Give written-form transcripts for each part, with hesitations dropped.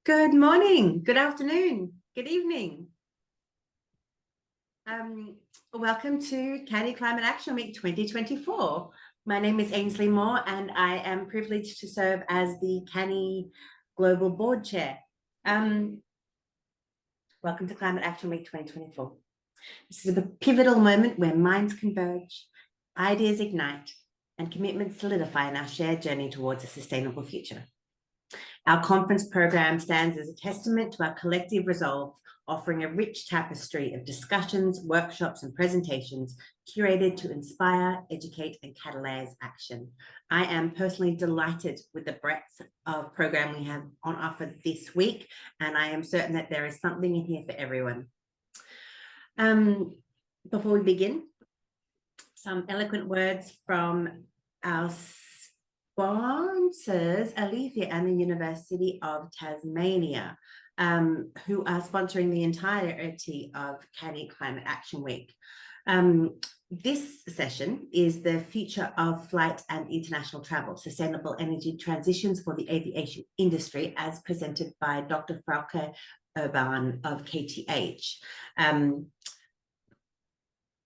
Good morning, good afternoon, good evening. Welcome to CANI Climate Action Week 2024. My name is Ainsley Moore and I am privileged to serve as the CANI Global Board Chair. Welcome to Climate Action Week 2024. This is a pivotal moment where minds converge, ideas ignite, and commitments solidify in our shared journey towards a sustainable future. Our conference program stands as a testament to our collective resolve, offering a rich tapestry of discussions, workshops, and presentations curated to inspire, educate, and catalyze action. I am personally delighted with the breadth of program we have on offer this week, and I am certain that there is something in here for everyone. Before we begin, some eloquent words from our sponsors, Aviation and the University of Tasmania, who are sponsoring the entirety of CANI Climate Action Week. This session is the Future of Flight and International Travel, Sustainable Energy Transitions for the Aviation Industry, as presented by Dr. Frauke Urban of KTH.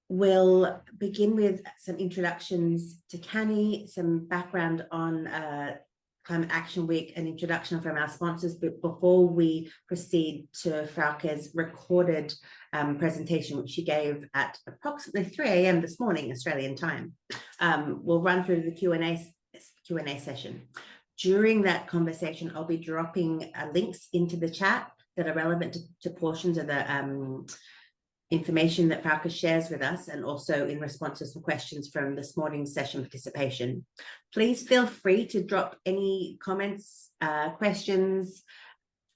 We'll begin with some introductions to CANI, some background on Climate Action Week, an introduction from our sponsors, but before we proceed to Frauke's recorded presentation, which she gave at approximately 3 a.m. this morning, Australian time, we'll run through the Q&A session. During that conversation, I'll be dropping links into the chat that are relevant to portions of the information that Frauke shares with us, and also in response to some questions from this morning's session participation. Please feel free to drop any comments, questions,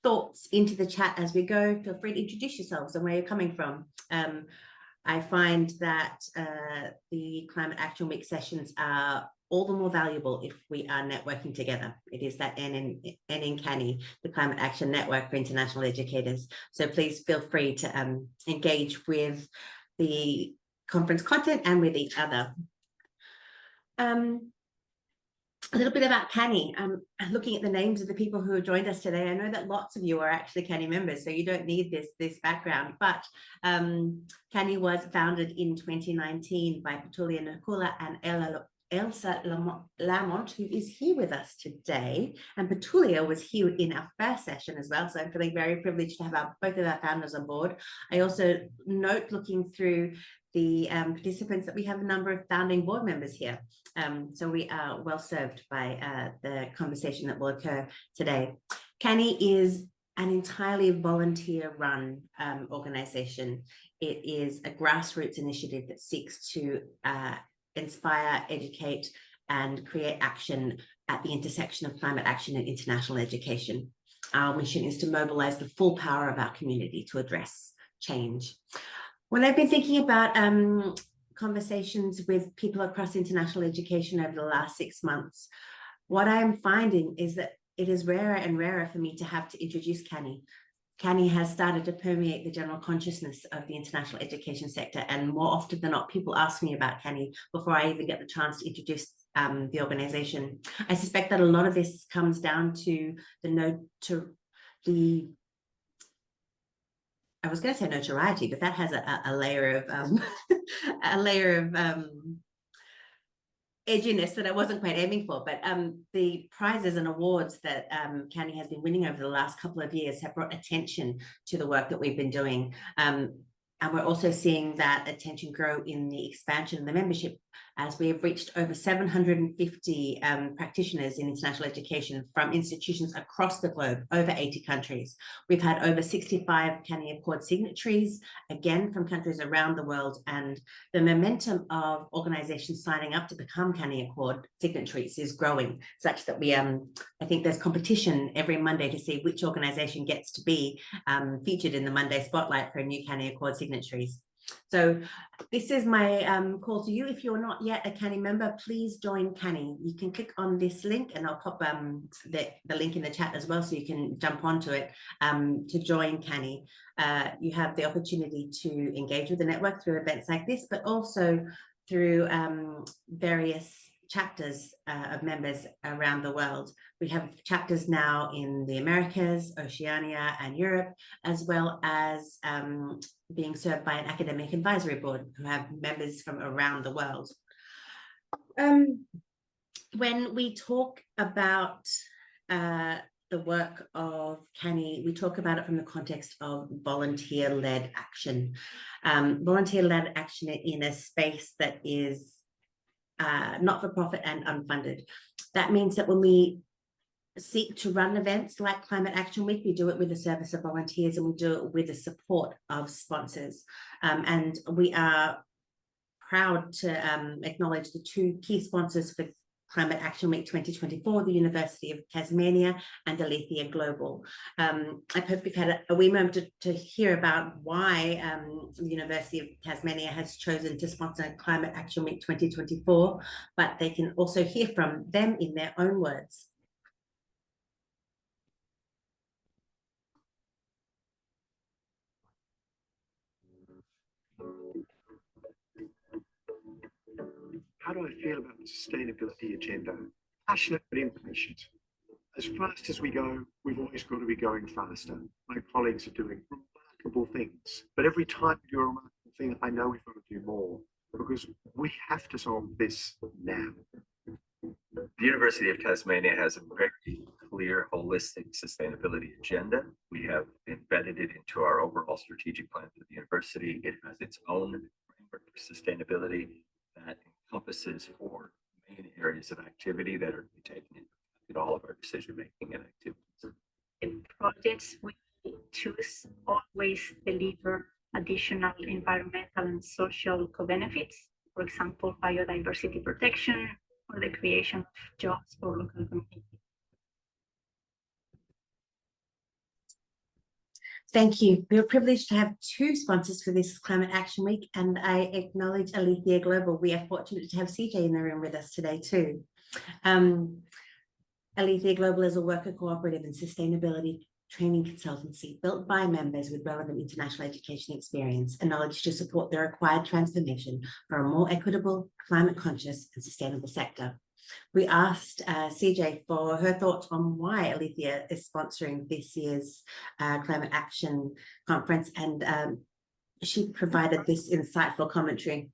thoughts into the chat as we go. Feel free to introduce yourselves and where you're coming from. I find that the Climate Action Week sessions are all the more valuable if we are networking together. It is that N in CANI, the Climate Action Network for International Educators. So please feel free to engage with the conference content and with each other. A little bit about CANI. Looking at the names of the people who have joined us today, I know that lots of you are actually CANI members, so you don't need this background, but CANI was founded in 2019 by Petulia Nakula and Elsa Lamont, who is here with us today, and Petulia was here in our first session as well, so I'm feeling very privileged to have both of our founders on board. I also note, looking through the participants, that we have a number of founding board members here, so we are well served by the conversation that will occur today. CANI is an entirely volunteer-run organisation. It is a grassroots initiative that seeks to inspire, educate, and create action at the intersection of climate action and international education. Our mission is to mobilize the full power of our community to address change. When I've been thinking about conversations with people across international education over the last 6 months, what I'm finding is that it is rarer and rarer for me to have to introduce CANI. CANI has started to permeate the general consciousness of the international education sector, and more often than not, people ask me about CANI before I even get the chance to introduce the organisation. I suspect that a lot of this comes down to I was going to say notoriety, but that has a layer of edginess that I wasn't quite aiming for, but the prizes and awards that CANI has been winning over the last couple of years have brought attention to the work that we've been doing. And we're also seeing that attention grow in the expansion of the membership, as we have reached over 750 practitioners in international education from institutions across the globe, over 80 countries. We've had over 65 CANI Accord signatories, again from countries around the world, and the momentum of organizations signing up to become CANI Accord signatories is growing, such that we, I think there's competition every Monday to see which organization gets to be featured in the Monday spotlight for a new CANI Accord signatories. So this is my call to you. If you're not yet a CANI member, please join CANI. You can click on this link, and I'll pop the link in the chat as well, so you can jump onto it to join CANI. You have the opportunity to engage with the network through events like this, but also through various chapters of members around the world. We have chapters now in the Americas, Oceania, and Europe, as well as being served by an academic advisory board who have members from around the world. When we talk about the work of CANI, we talk about it from the context of volunteer-led action. Volunteer-led action in a space that is not-for-profit and unfunded. That means that when we seek to run events like Climate Action Week, we do it with the service of volunteers and we do it with the support of sponsors. And we are proud to acknowledge the two key sponsors for Climate Action Week 2024, the University of Tasmania and Alethea Global. I hope you've had a wee moment to hear about why the University of Tasmania has chosen to sponsor Climate Action Week 2024, but they can also hear from them in their own words. How do I feel about the sustainability agenda? Passionate but impatient. As fast as we go, we've always got to be going faster. My colleagues are doing remarkable things, but every time we do a remarkable thing, I know we've got to do more because we have to solve this now. The University of Tasmania has a very clear, holistic sustainability agenda. We have embedded it into our overall strategic plan for the university. It has its own framework for sustainability that encompasses 4 main areas of activity that are to be taken into all of our decision-making and activities. The projects we choose always deliver additional environmental and social co-benefits, for example, biodiversity protection or the creation of jobs for local communities. Thank you. We're privileged to have 2 sponsors for this Climate Action Week, and I acknowledge Alethea Global. We are fortunate to have CJ in the room with us today too. Alethea Global is a worker cooperative and sustainability training consultancy built by members with relevant international education experience and knowledge to support the required transformation for a more equitable, climate conscious and sustainable sector. We asked CJ for her thoughts on why Alethea is sponsoring this year's Climate Action Conference, and she provided this insightful commentary.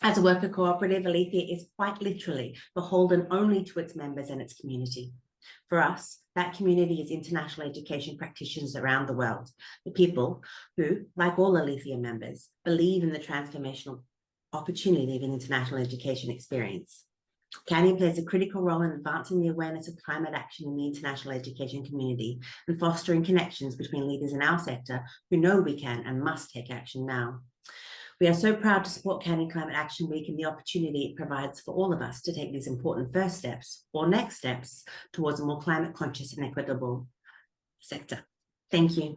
As a worker cooperative, Alethea is quite literally beholden only to its members and its community. For us, that community is international education practitioners around the world, the people who, like all Alethea members, believe in the transformational opportunity of an international education experience. CANI plays a critical role in advancing the awareness of climate action in the international education community and fostering connections between leaders in our sector who know we can and must take action now. We are so proud to support CANI Climate Action Week and the opportunity it provides for all of us to take these important first steps or next steps towards a more climate conscious and equitable sector. Thank you.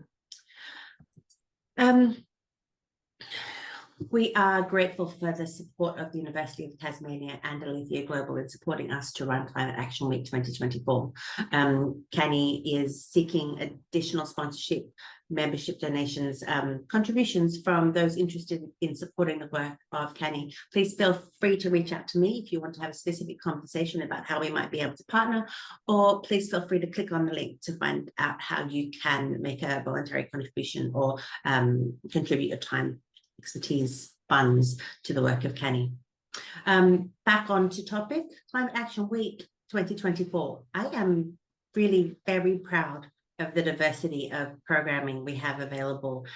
We are grateful for the support of the University of Tasmania and Alethea Global in supporting us to run Climate Action Week 2024. CANI is seeking additional sponsorship, membership donations, contributions from those interested in supporting the work of CANI. Please feel free to reach out to me if you want to have a specific conversation about how we might be able to partner, or please feel free to click on the link to find out how you can make a voluntary contribution or contribute your time, expertise, funds to the work of CANI. Back on to topic, Climate Action Week 2024. I am really very proud of the diversity of programming we have available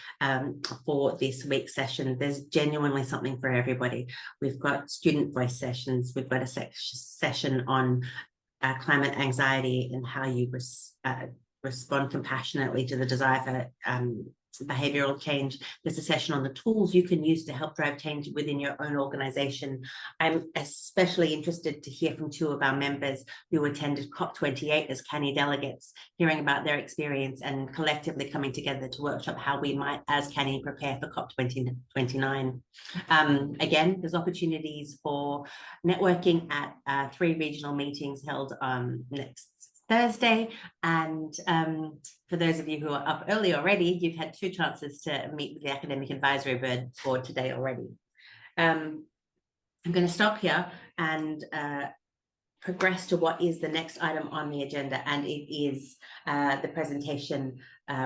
for this week's session. There's genuinely something for everybody. We've got student voice sessions, we've got a session on climate anxiety and how you respond compassionately to the desire for behavioural change. There's a session on the tools you can use to help drive change within your own organisation. I'm especially interested to hear from 2 of our members who attended COP28 as CANI delegates, hearing about their experience and collectively coming together to workshop how we might, as CANI, prepare for COP29. Again, there's opportunities for networking at 3 regional meetings held next Thursday, and for those of you who are up early already, you've had 2 chances to meet with the Academic Advisory Board today already. I'm going to stop here and progress to what is the next item on the agenda, and it is the presentation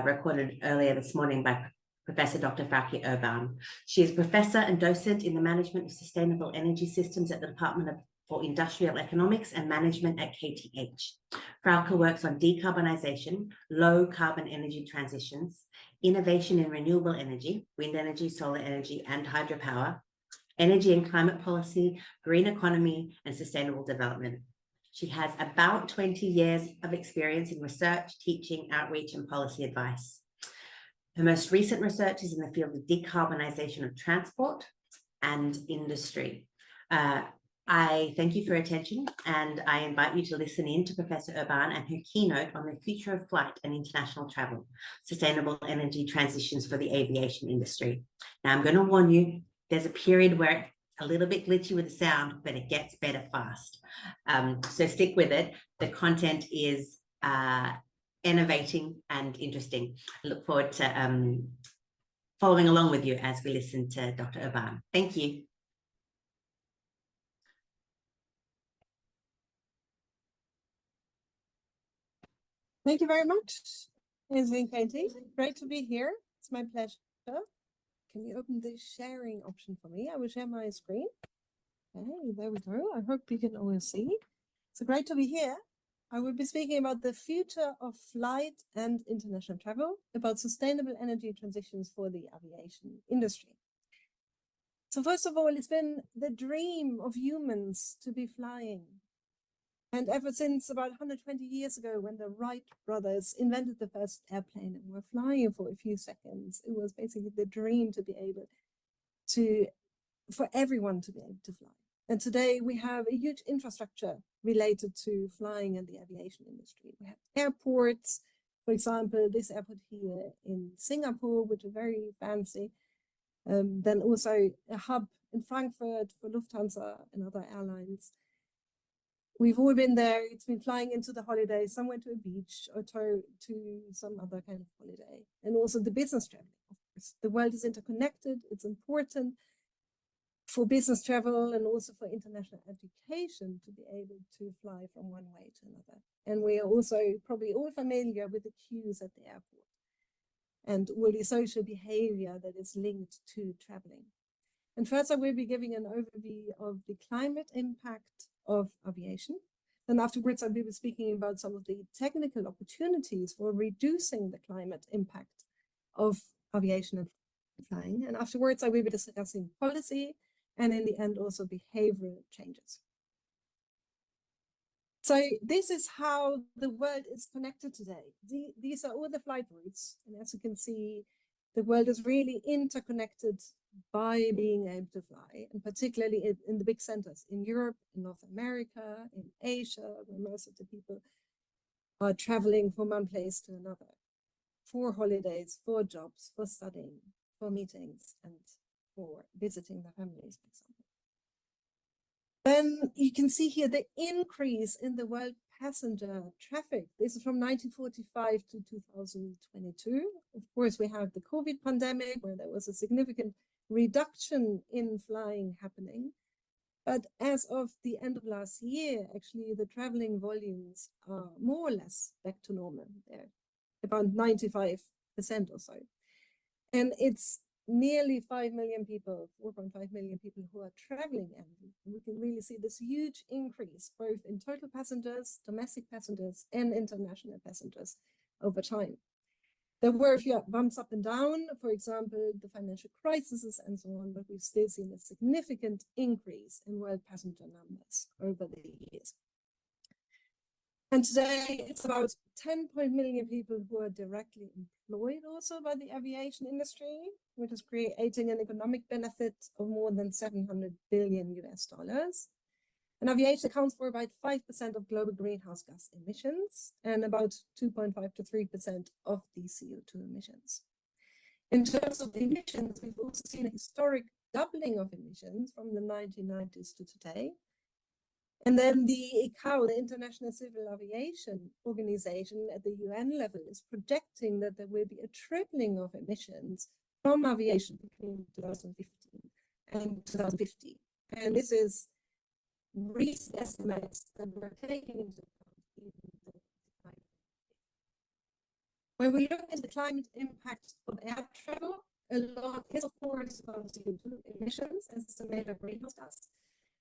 recorded earlier this morning by Professor Dr. Frauke Urban. She is professor and docent in the management of sustainable energy systems at the Department for Industrial Economics and Management at KTH. Frauke works on decarbonization, low carbon energy transitions, innovation in renewable energy, wind energy, solar energy, and hydropower, energy and climate policy, green economy, and sustainable development. She has about 20 years of experience in research, teaching, outreach, and policy advice. Her most recent research is in the field of decarbonization of transport and industry. I thank you for your attention, and I invite you to listen in to Professor Urban and her keynote on the future of flight and international travel, sustainable energy transitions for the aviation industry. Now, I'm going to warn you, there's a period where it's a little bit glitchy with the sound, but it gets better fast. So stick with it. The content is innovating and interesting. I look forward to following along with you as we listen to Dr. Urban. Thank you. Thank you very much, Izzy and Katie. Great to be here. It's my pleasure. Can you open the sharing option for me? I will share my screen. Okay, there we go. I hope you can all see. So great to be here. I will be speaking about the future of flight and international travel, about sustainable energy transitions for the aviation industry. So first of all, it's been the dream of humans to be flying. And ever since about 120 years ago, when the Wright brothers invented the first airplane and were flying for a few seconds, it was basically the dream to be able to, for everyone to be able to fly. And today we have a huge infrastructure related to flying and the aviation industry. We have airports, for example, this airport here in Singapore, which is very fancy. Then also a hub in Frankfurt for Lufthansa and other airlines. We've all been there. It's been flying into the holiday, somewhere to a beach or to some other kind of holiday. And also the business travel, of course. The world is interconnected. It's important for business travel and also for international education to be able to fly from one way to another. And we are also probably all familiar with the queues at the airport and all the social behavior that is linked to traveling. And first, I will be giving an overview of the climate impact of aviation. And afterwards, I will be speaking about some of the technical opportunities for reducing the climate impact of aviation and flying. And afterwards, I will be discussing policy and in the end, also behavioral changes. So this is how the world is connected today. These are all the flight routes. And as you can see, the world is really interconnected by being able to fly, and particularly in the big centers, in Europe, in North America, in Asia, where most of the people are traveling from one place to another, for holidays, for jobs, for studying, for meetings, and for visiting their families, for example. Then you can see here the increase in the world passenger traffic. This is from 1945 to 2022. Of course, we have the COVID pandemic, where there was a significant reduction in flying happening. But as of the end of last year, actually, the traveling volumes are more or less back to normal. They're about 95% or so. And it's nearly 5 million people, 4.5 million people who are traveling annually. We can really see this huge increase, both in total passengers, domestic passengers, and international passengers over time. There were a few bumps up and down, for example, the financial crises and so on, but we've still seen a significant increase in world passenger numbers over the years. And today it's about 10 million people who are directly employed also by the aviation industry, which is creating an economic benefit of more than $700 billion. And aviation accounts for about 5% of global greenhouse gas emissions and about 2.5 to 3% of the CO2 emissions. In terms of emissions, we've also seen a historic doubling of emissions from the 1990s to today. And then the ICAO, the International Civil Aviation Organization at the UN level, is projecting that there will be a tripling of emissions from aviation between 2015 and 2050. And this is recent estimates that we're taking into account in the climate. When we look at the climate impact of air travel, a lot is of course about CO2 emissions as a major greenhouse gas,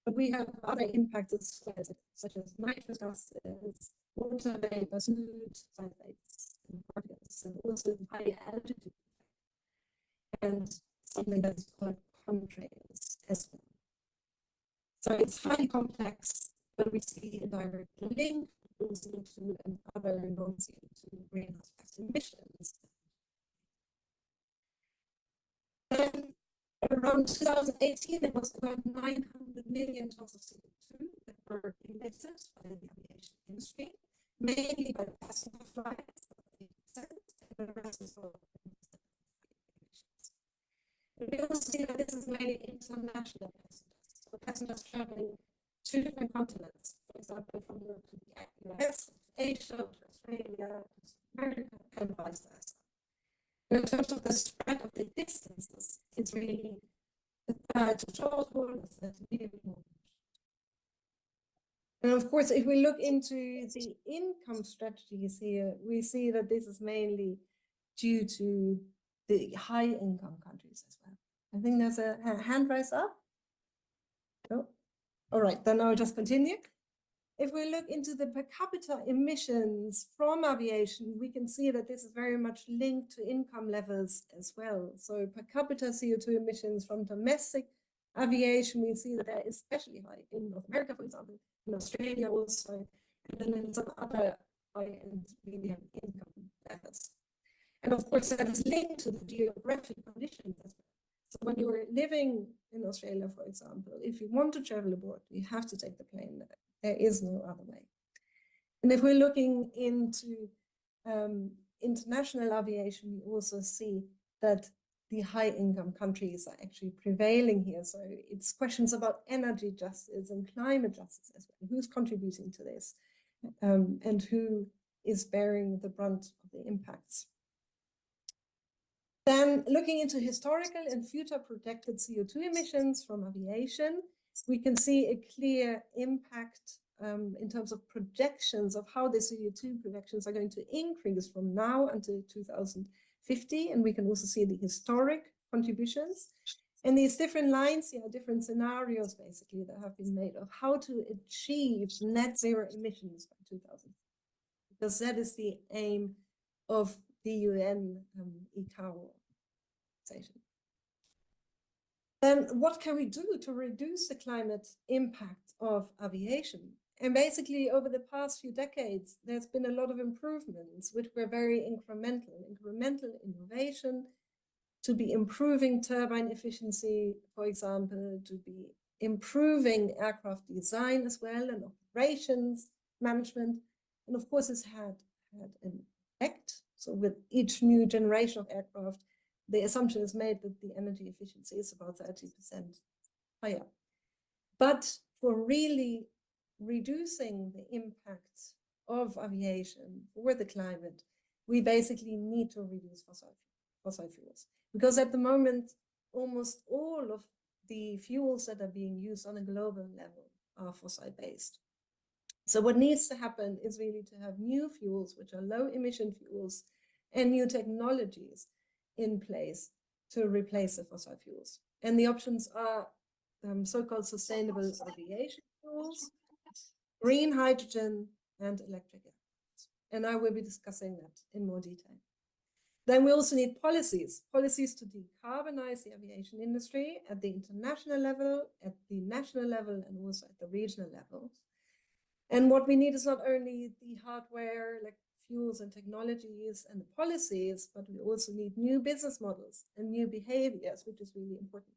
but we have other impacts as well, such as nitrous gases, water vapor, soot, sulfates, and particles, and also high altitude, and something that's called contrails as well. So it's highly complex, but we see a direct link to CO2 and other non-CO2 greenhouse gas emissions. Then around 2018, there was about 900 million tons of CO2 that were emitted by the aviation industry, mainly by passenger flights, 8%, and the rest is all emissions. We also see that this is mainly international passengers, so passengers traveling to different continents, for example, from Europe to the US, Asia, to Australia, to America, and vice versa. In terms of the spread of the distances, it's really the third to short haul, the third to medium haul. And of course, if we look into the income strategies here, we see that this is mainly due to the high income countries as well. I think there's a hand raised up. Oh, all right, then I'll just continue. If we look into the per capita emissions from aviation, we can see that this is very much linked to income levels as well. So per capita CO2 emissions from domestic aviation, we see that they're especially high in North America, for example, in Australia also, and then in some other high-end medium income levels. And of course, that is linked to the geographic conditions as well. So when you're living in Australia, for example, if you want to travel abroad, you have to take the plane. There is no other way. And if we're looking into international aviation, we also see that the high income countries are actually prevailing here. So it's questions about energy justice and climate justice as well. Who's contributing to this and who is bearing the brunt of the impacts? Then looking into historical and future projected CO2 emissions from aviation, we can see a clear impact in terms of projections of how the CO2 projections are going to increase from now until 2050. And we can also see the historic contributions. And these different lines here are different scenarios, basically, that have been made of how to achieve net zero emissions by 2000. Because that is the aim of the UN ICAO organization. Then what can we do to reduce the climate impact of aviation? And basically, over the past few decades, there's been a lot of improvements, which were very incremental innovation, to be improving turbine efficiency, for example, to be improving aircraft design as well, and operations management. And of course, it's had an effect. So with each new generation of aircraft, the assumption is made that the energy efficiency is about 30% higher. But for really reducing the impact of aviation for the climate, we basically need to reduce fossil fuels. Because at the moment, almost all of the fuels that are being used on a global level are fossil-based. So what needs to happen is really to have new fuels, which are low emission fuels, and new technologies in place to replace the fossil fuels. And the options are so-called sustainable aviation fuels, green hydrogen, and electric aircraft. And I will be discussing that in more detail. Then we also need policies to decarbonize the aviation industry at the international level, at the national level, and also at the regional level. And what we need is not only the hardware, like fuels and technologies and the policies, but we also need new business models and new behaviors, which is really important.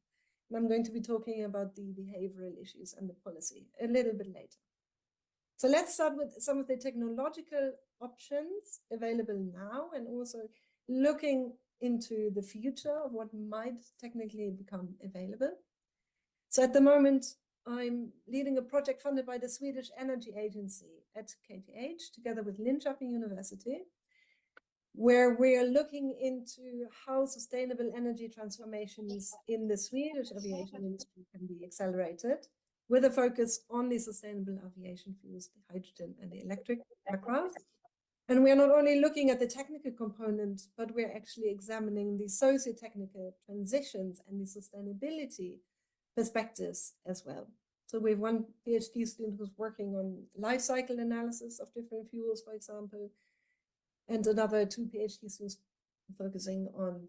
And I'm going to be talking about the behavioral issues and the policy a little bit later. So let's start with some of the technological options available now, and also looking into the future of what might technically become available. So at the moment, I'm leading a project funded by the Swedish Energy Agency at KTH, together with Linköping University. where we're looking into how sustainable energy transformations in the Swedish aviation industry can be accelerated, with a focus on the sustainable aviation fuels, the hydrogen and the electric aircraft. And we're not only looking at the technical component, but we're actually examining the socio-technical transitions and the sustainability perspectives as well. So we have one PhD student who's working on life cycle analysis of different fuels, for example, and another 2 PhD students focusing on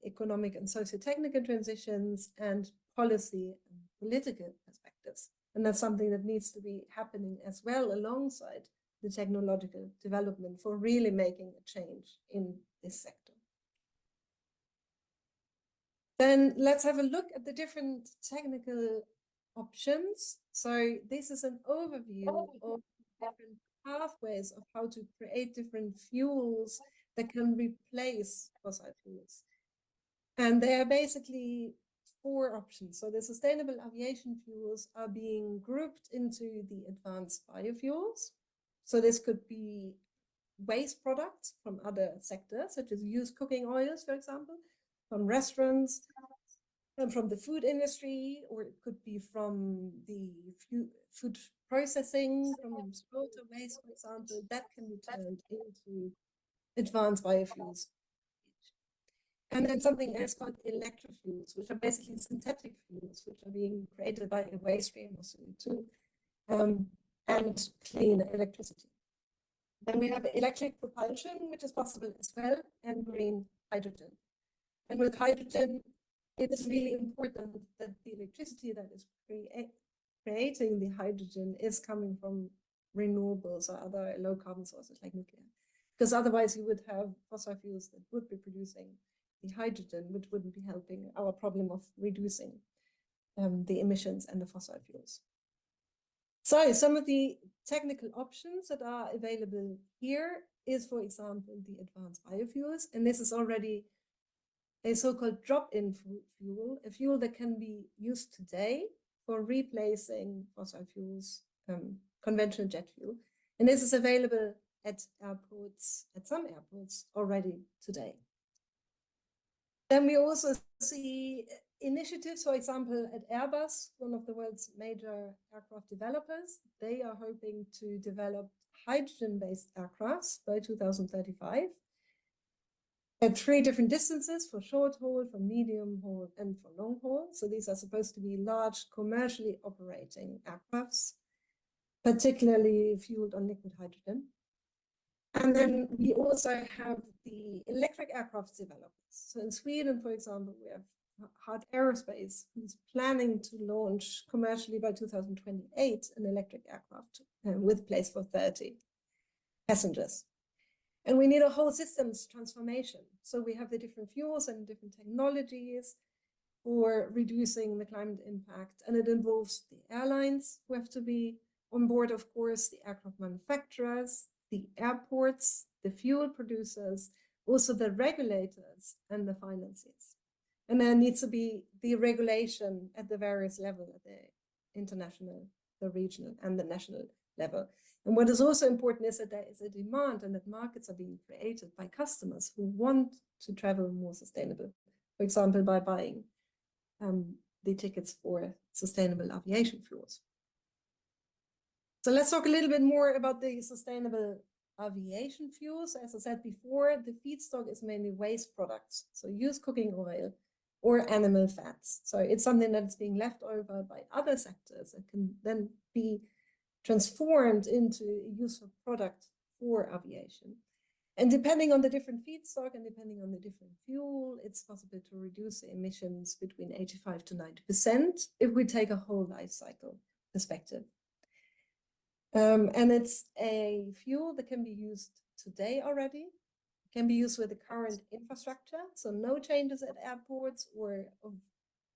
economic and socio-technical transitions and policy and political perspectives. And that's something that needs to be happening as well alongside the technological development for really making a change in this sector. Then let's have a look at the different technical options. So this is an overview of different pathways of how to create different fuels that can replace fossil fuels. And there are basically 4 options. So the sustainable aviation fuels are being grouped into the advanced biofuels. So this could be waste products from other sectors, such as used cooking oils, for example, from restaurants, and from the food industry, or it could be from the food processing, from slaughter waste, for example, that can be turned into advanced biofuels. And then something else called electrofuels, which are basically synthetic fuels, which are being created by a waste stream of CO2 and clean electricity. Then we have electric propulsion, which is possible as well, and green hydrogen. And with hydrogen, it is really important that the electricity that is creating the hydrogen is coming from renewables or other low carbon sources like nuclear. Because otherwise you would have fossil fuels that would be producing the hydrogen, which wouldn't be helping our problem of reducing the emissions and the fossil fuels. So some of the technical options that are available here is, for example, the advanced biofuels. And this is already a so-called drop-in fuel, a fuel that can be used today for replacing fossil fuels, conventional jet fuel. And this is available at airports, at some airports already today. Then we also see initiatives, for example, at Airbus, one of the world's major aircraft developers. They are hoping to develop hydrogen-based aircrafts by 2035 at 3 different distances: for short haul, for medium haul, and for long haul. So these are supposed to be large, commercially operating aircrafts, particularly fueled on liquid hydrogen. And then we also have the electric aircraft developers. So in Sweden, for example, we have Heart Aerospace, who's planning to launch commercially by 2028 an electric aircraft with place for 30 passengers. And we need a whole systems transformation. So we have the different fuels and different technologies for reducing the climate impact. And it involves the airlines who have to be on board, of course, the aircraft manufacturers, the airports, the fuel producers, also the regulators and the financiers. And there needs to be the regulation at the various levels, at the international, the regional, and the national level. And what is also important is that there is a demand and that markets are being created by customers who want to travel more sustainable, for example, by buying the tickets for sustainable aviation fuels. So let's talk a little bit more about the sustainable aviation fuels. As I said before, the feedstock is mainly waste products, so used cooking oil or animal fats. So it's something that's being left over by other sectors and can then be transformed into a useful product for aviation. And depending on the different feedstock and depending on the different fuel, it's possible to reduce the emissions between 85 to 90% if we take a whole life cycle perspective. And it's a fuel that can be used today already. It can be used with the current infrastructure, so no changes at airports or of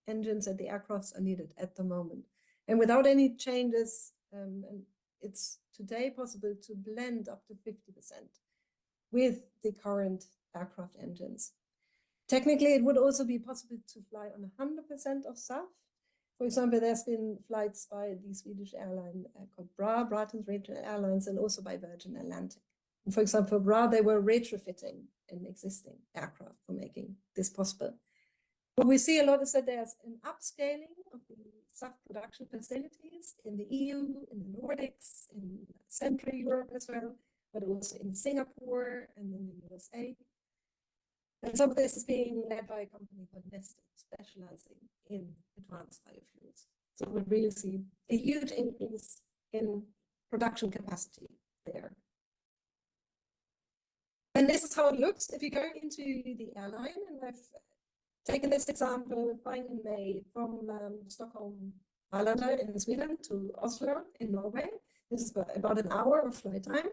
engines at the aircrafts are needed at the moment. And without any changes, it's today possible to blend up to 50% with the current aircraft engines. Technically, it would also be possible to fly on 100% of SAF. For example, there's been flights by the Swedish airline called Braathens Regional Airlines and also by Virgin Atlantic. For example, they were retrofitting an existing aircraft for making this possible. What we see a lot is that there's an upscaling of the SAF production facilities in the EU, in the Nordics, in Central Europe as well, but also in Singapore and in the USA. And some of this is being led by a company called Neste, specializing in advanced biofuels. So we really see a huge increase in production capacity there. And this is how it looks if you go into the airline. And I've taken this example flying in May from Stockholm Arlanda in Sweden to Oslo in Norway. This is about an hour of flight time.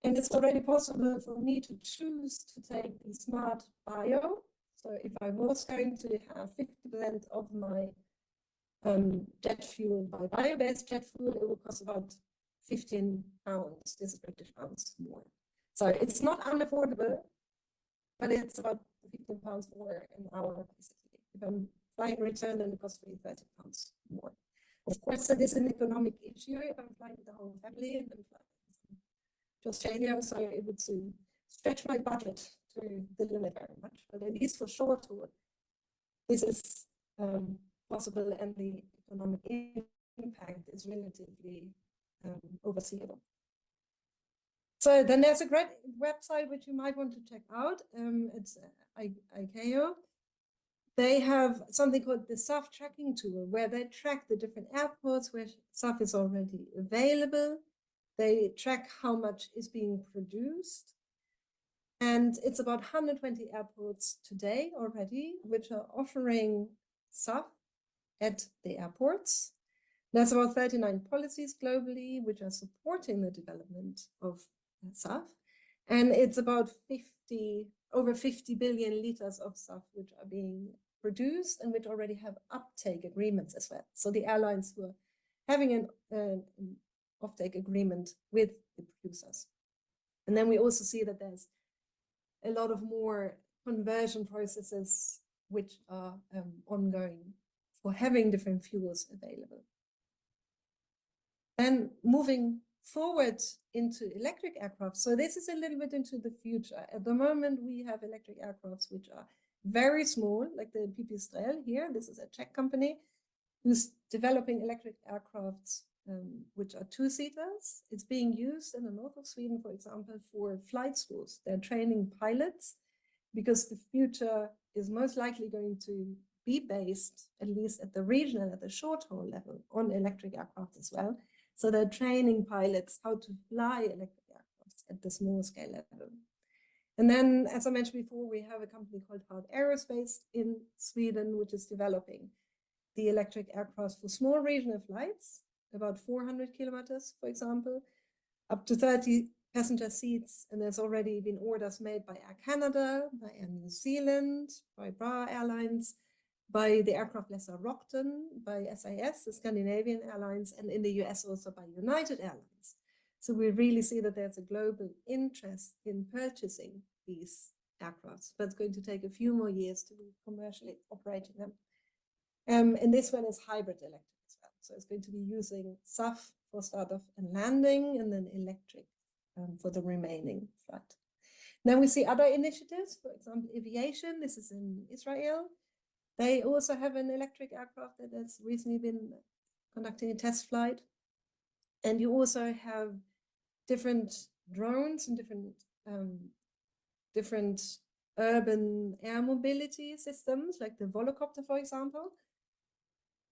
And it's already possible for me to choose to take the smart bio. So if I was going to have 50% of my jet fuel by bio-based jet fuel, it would cost about 15 pounds. This is British pounds more. So it's not unaffordable, but it's about 15 pounds more an hour, basically. If I'm flying return, then it costs me 30 pounds more. Of course, that is an economic issue if I'm flying with the whole family and then flying to Australia, so it would stretch my budget to the limit very much. But at least for short haul, this is possible, and the economic impact is relatively overseeable. So then there's a great website which you might want to check out. It's ICAO. They have something called the SAF tracking tool, where they track the different airports where SAF is already available. They track how much is being produced. And it's about 120 airports today already, which are offering SAF at the airports. There's about 39 policies globally which are supporting the development of SAF. And it's about over 50 billion liters of SAF which are being produced and which already have uptake agreements as well. So the airlines who are having an offtake agreement with the producers. And then we also see that there's a lot of more conversion processes which are ongoing for having different fuels available. And moving forward into electric aircraft. So this is a little bit into the future. At the moment, we have electric aircrafts which are very small, like the Pipistrel here. This is a Czech company who's developing electric aircrafts which are two-seaters. It's being used in the north of Sweden, for example, for flight schools. They're training pilots because the future is most likely going to be based, at least at the regional, at the short-haul level, on electric aircraft as well. So they're training pilots how to fly electric aircraft at the small scale level. And then, as I mentioned before, we have a company called Hard Aerospace in Sweden, which is developing the electric aircraft for small regional flights, about 400 kilometers, for example, up to 30 passenger seats. And there's already been orders made by Air Canada, by Air New Zealand, by BRA Airlines, by the aircraft lessor Rockton, by SAS, the Scandinavian Airlines, and in the US also by United Airlines. So we really see that there's a global interest in purchasing these aircrafts, but it's going to take a few more years to be commercially operating them. And this one is hybrid electric as well. So it's going to be using SAF for startup and landing, and then electric for the remaining flight. Then we see other initiatives, for example, Aviation. This is in Israel. They also have an electric aircraft that has recently been conducting a test flight. And you also have different drones and different urban air mobility systems, like the Volocopter, for example.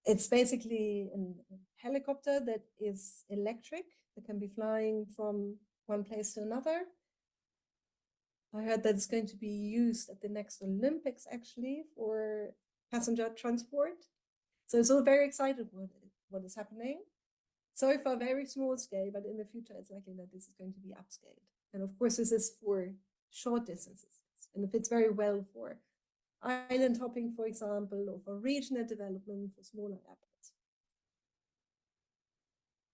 It's basically a helicopter that is electric, that can be flying from one place to another. I heard that it's going to be used at the next Olympics, actually, for passenger transport. So it's all very excited what is happening. So far, very small scale, but in the future, it's likely that this is going to be upscaled. And of course, this is for short distances, and it fits very well for island hopping, for example, or for regional development for smaller airports.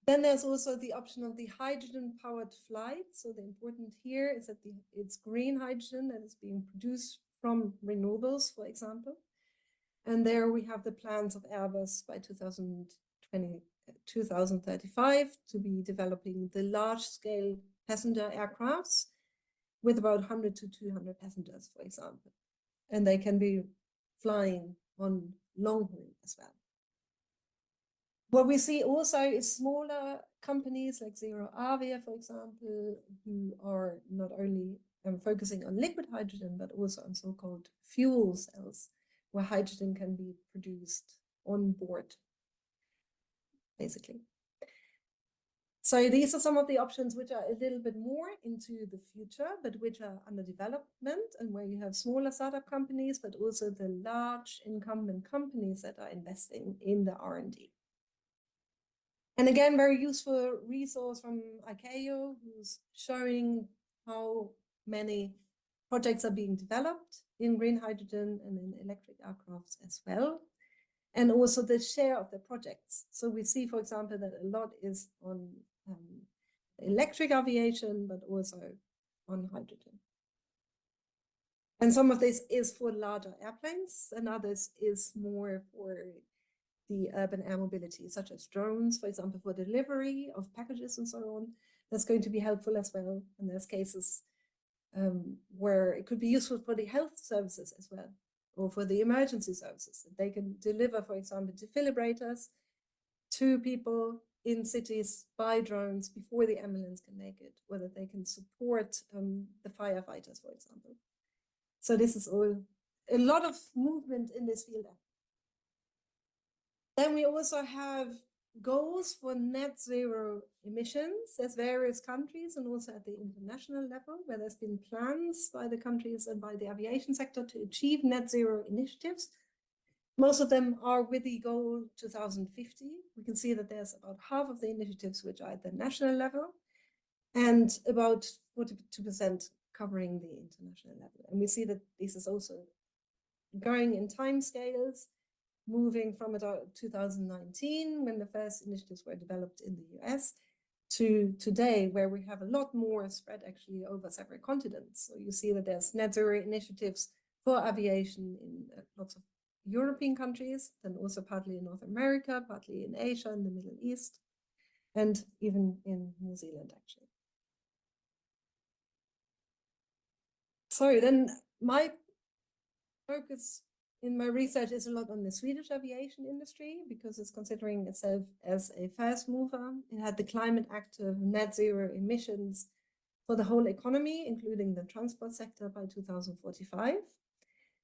Then there's also the option of the hydrogen-powered flight. So the important here is that it's green hydrogen that is being produced from renewables, for example. And there we have the plans of Airbus by 2035 to be developing the large-scale passenger aircrafts with about 100 to 200 passengers, for example. And they can be flying on long haul as well. What we see also is smaller companies like Zero Avia, for example, who are not only focusing on liquid hydrogen, but also on so-called fuel cells, where hydrogen can be produced on board, basically. So these are some of the options which are a little bit more into the future, but which are under development, and where you have smaller startup companies, but also the large incumbent companies that are investing in the R&D. And again, very useful resource from ICAO, who's showing how many projects are being developed in green hydrogen and in electric aircrafts as well, and also the share of the projects. So we see, for example, that a lot is on electric aviation, but also on hydrogen. And some of this is for larger airplanes, and others is more for the urban air mobility, such as drones, for example, for delivery of packages and so on. That's going to be helpful as well. And there's cases where it could be useful for the health services as well, or for the emergency services. They can deliver, for example, defibrillators to people in cities by drones before the ambulance can make it, or that they can support the firefighters, for example. So this is all a lot of movement in this field. Then we also have goals for net zero emissions as various countries, and also at the international level, where there's been plans by the countries and by the aviation sector to achieve net zero initiatives. Most of them are with the goal 2050. We can see that there's about half of the initiatives which are at the national level, and about 42% covering the international level. And we see that this is also going in time scales, moving from about 2019, when the first initiatives were developed in the US, to today, where we have a lot more spread actually over several continents. So you see that there's net zero initiatives for aviation in lots of European countries, then also partly in North America, partly in Asia and the Middle East, and even in New Zealand, actually. So then my focus in my research is a lot on the Swedish aviation industry, because it's considering itself as a first mover. It had the climate active net zero emissions for the whole economy, including the transport sector, by 2045.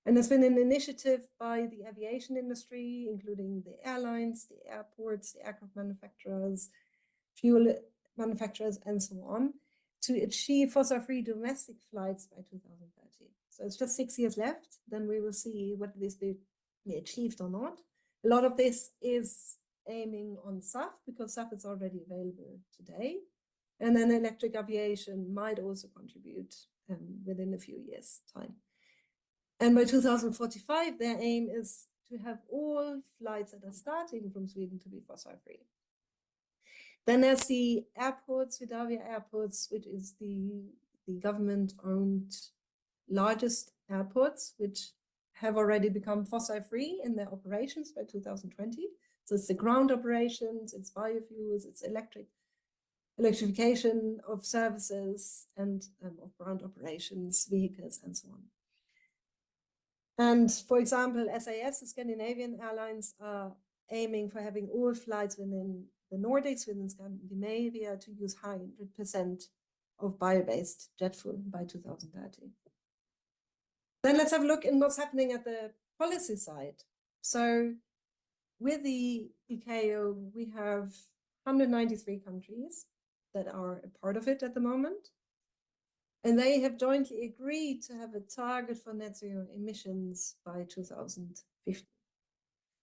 And there's been an initiative by the aviation industry, including the airlines, the airports, the aircraft manufacturers, fuel manufacturers, and so on, to achieve fossil-free domestic flights by 2030. So it's just 6 years left. Then we will see whether this be achieved or not. A lot of this is aiming on SAF, because SAF is already available today. And then electric aviation might also contribute within a few years' time. And by 2045, their aim is to have all flights that are starting from Sweden to be fossil-free. Then there's the airports, Swedavia Airports, which is the government-owned largest airports, which have already become fossil-free in their operations by 2020. So it's the ground operations, it's biofuels, it's electrification of services and of ground operations, vehicles, and so on. And for example, SAS, the Scandinavian airlines, are aiming for having all flights within the Nordics, within Scandinavia, to use 100% of bio-based jet fuel by 2030. Then let's have a look at what's happening at the policy side. So with the ICAO, we have 193 countries that are a part of it at the moment. And they have jointly agreed to have a target for net zero emissions by 2050.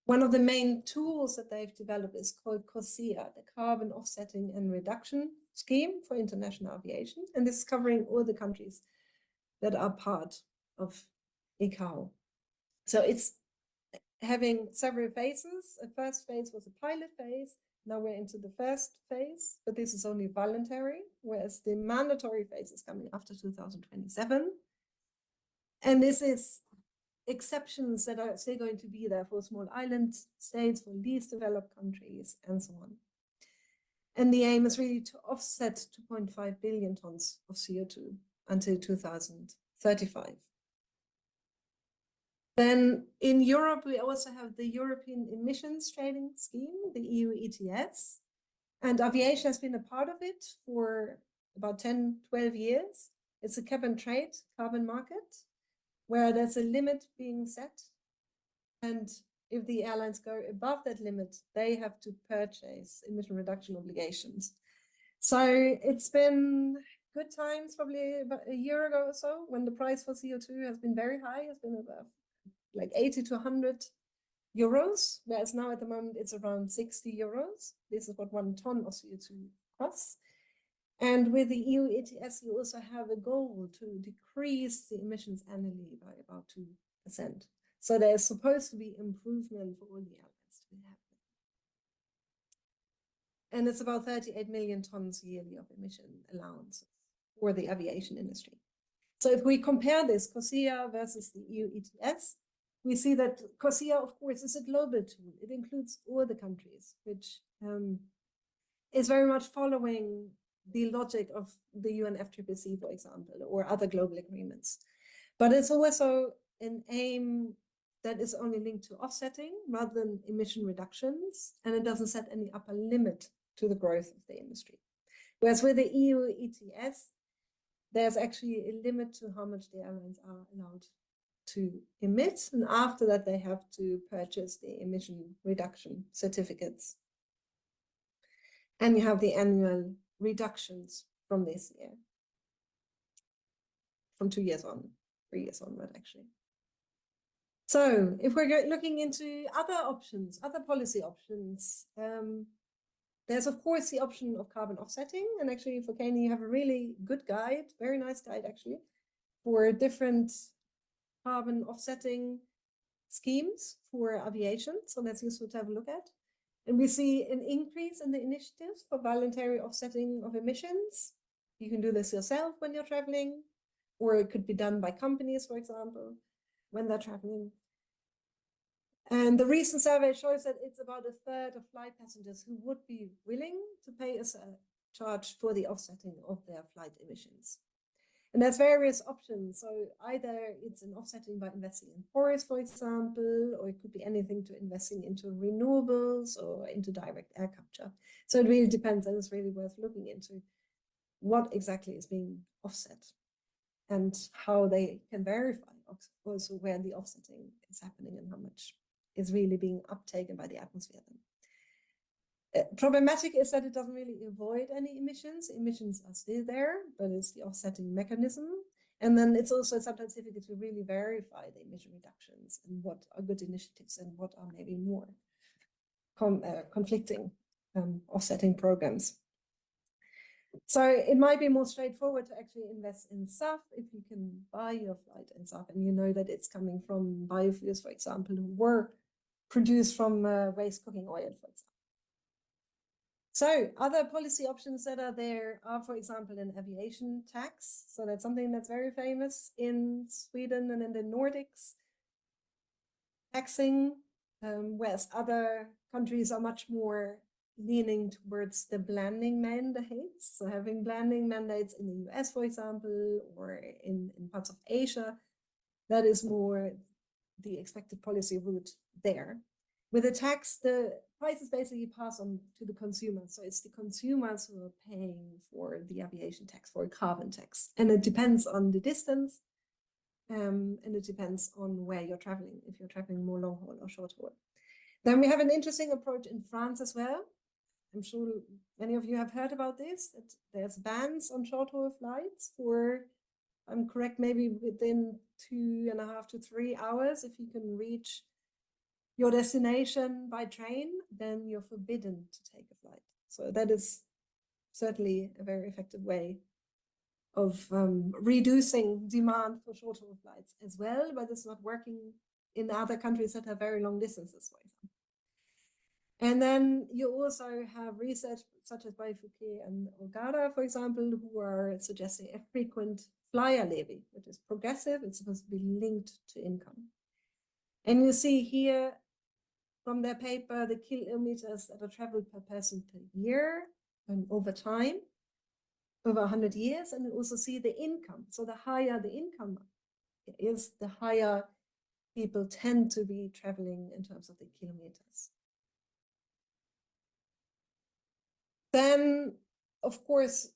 One of the main tools that they've developed is called CORSIA, the Carbon Offsetting and Reduction Scheme for International Aviation. And this is covering all the countries that are part of ICAO. So it's having several phases. The first phase was a pilot phase. Now we're into the first phase, but this is only voluntary, whereas the mandatory phase is coming after 2027. And this is exceptions that are still going to be there for small island states, for least developed countries, and so on. And the aim is really to offset 2.5 billion tons of CO2 until 2035. Then in Europe, we also have the European Emissions Trading Scheme, the EU ETS. And aviation has been a part of it for about 10, 12 years. It's a cap and trade carbon market where there's a limit being set. And if the airlines go above that limit, they have to purchase emission reduction obligations. So it's been good times, probably about a year ago or so, when the price for CO2 has been very high. It's been about like 80 to 100 euros, whereas now at the moment it's around 60 euros. This is what 1 ton of CO2 costs. And with the EU ETS, you also have a goal to decrease the emissions annually by about 2%. So there's supposed to be improvement for all the airlines to be happening. And it's about 38 million tons yearly of emission allowances for the aviation industry. So if we compare this, CORSIA versus the EU ETS, we see that CORSIA, of course, is a global tool. It includes all the countries, which is very much following the logic of the UNFCCC, for example, or other global agreements. But it's also an aim that is only linked to offsetting rather than emission reductions, and it doesn't set any upper limit to the growth of the industry. Whereas with the EU ETS, there's actually a limit to how much the airlines are allowed to emit, and after that they have to purchase the emission reduction certificates. And you have the annual reductions from this year, from 2 years on, 3 years onward actually. So if we're looking into other options, other policy options, there's of course the option of carbon offsetting, and actually for Keynote you have a really good guide, very nice guide actually, for different carbon offsetting schemes for aviation. So that's useful to have a look at. And we see an increase in the initiatives for voluntary offsetting of emissions. You can do this yourself when you're traveling, or it could be done by companies, for example, when they're traveling. And the recent survey shows that it's about a third of flight passengers who would be willing to pay a charge for the offsetting of their flight emissions. And there's various options. So either it's an offsetting by investing in forests, for example, or it could be anything to investing into renewables or into direct air capture. So it really depends, and it's really worth looking into what exactly is being offset and how they can verify also where the offsetting is happening and how much is really being uptaken by the atmosphere then. Problematic is that it doesn't really avoid any emissions. Emissions are still there, but it's the offsetting mechanism. And then it's also sometimes difficult to really verify the emission reductions and what are good initiatives and what are maybe more conflicting offsetting programs. So it might be more straightforward to actually invest in SAF if you can buy your flight in SAF and you know that it's coming from biofuels, for example, who were produced from waste cooking oil, for example. So other policy options that are there are, for example, an aviation tax. So that's something that's very famous in Sweden and in the Nordics, taxing, whereas other countries are much more leaning towards the blending mandates. So having blending mandates in the US, for example, or in parts of Asia, that is more the expected policy route there. With a tax, the prices basically pass on to the consumers. So it's the consumers who are paying for the aviation tax, for a carbon tax. And it depends on the distance, and it depends on where you're traveling, if you're traveling more long haul or short haul. Then we have an interesting approach in France as well. I'm sure many of you have heard about this, that there's bans on short haul flights for, I'm correct, maybe within 2.5 to 3 hours. If you can reach your destination by train, then you're forbidden to take a flight. So that is certainly a very effective way of reducing demand for short haul flights as well, but it's not working in other countries that have very long distances, for example. And then you also have research such as by Frauke and Urban, for example, who are suggesting a frequent flyer levy, which is progressive. It's supposed to be linked to income. And you see here from their paper, the kilometers that are traveled per person per year. over time, over 100 years, and also see the income. So the higher the income is, the higher people tend to be traveling in terms of the kilometers. Then, of course,